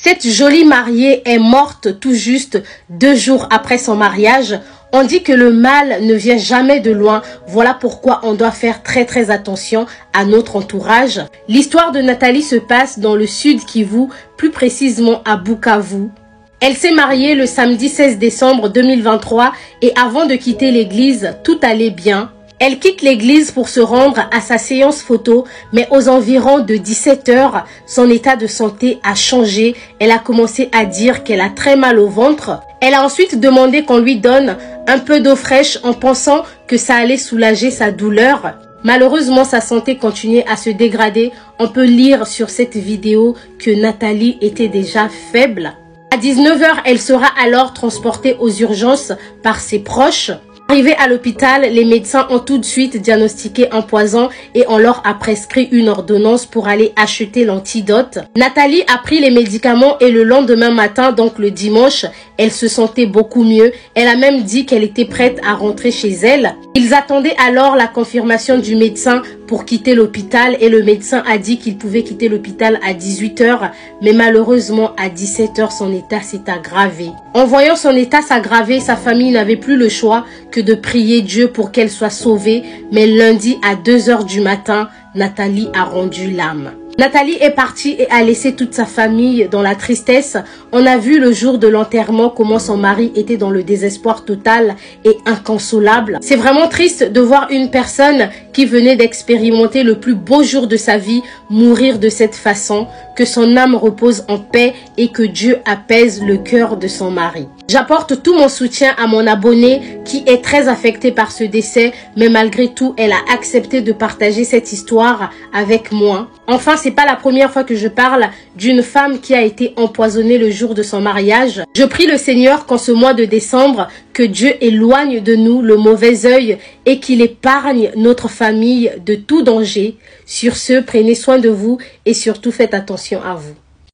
Cette jolie mariée est morte tout juste 2 jours après son mariage. On dit que le mal ne vient jamais de loin. Voilà pourquoi on doit faire très attention à notre entourage. L'histoire de Nathalie se passe dans le sud Kivu, plus précisément à Bukavu. Elle s'est mariée le samedi 16 décembre 2023 et avant de quitter l'église, tout allait bien. Elle quitte l'église pour se rendre à sa séance photo, mais aux environs de 17 h, son état de santé a changé. Elle a commencé à dire qu'elle a très mal au ventre. Elle a ensuite demandé qu'on lui donne un peu d'eau fraîche en pensant que ça allait soulager sa douleur. Malheureusement, sa santé continuait à se dégrader. On peut lire sur cette vidéo que Nathalie était déjà faible. À 19 h, elle sera alors transportée aux urgences par ses proches. Arrivée à l'hôpital, les médecins ont tout de suite diagnostiqué un poison et on leur a prescrit une ordonnance pour aller acheter l'antidote. Nathalie a pris les médicaments et le lendemain matin, donc le dimanche, elle se sentait beaucoup mieux. Elle a même dit qu'elle était prête à rentrer chez elle. Ils attendaient alors la confirmation du médecin pour quitter l'hôpital et le médecin a dit qu'il pouvait quitter l'hôpital à 18 h, mais malheureusement à 17 h, son état s'est aggravé. En voyant son état s'aggraver, sa famille n'avait plus le choix que de prier Dieu pour qu'elle soit sauvée, mais lundi à 2 h du matin, Nathalie a rendu l'âme. Nathalie est partie et a laissé toute sa famille dans la tristesse. On a vu le jour de l'enterrement comment son mari était dans le désespoir total et inconsolable. C'est vraiment triste de voir une personne qui venait d'expérimenter le plus beau jour de sa vie mourir de cette façon. Que son âme repose en paix et que Dieu apaise le cœur de son mari. J'apporte tout mon soutien à mon abonnée qui est très affectée par ce décès, mais malgré tout, elle a accepté de partager cette histoire avec moi. Enfin, c'est pas la première fois que je parle d'une femme qui a été empoisonnée le jour de son mariage. Je prie le Seigneur qu'en ce mois de décembre, que Dieu éloigne de nous le mauvais œil et qu'il épargne notre famille de tout danger. Sur ce, prenez soin de vous et surtout faites attention à vous.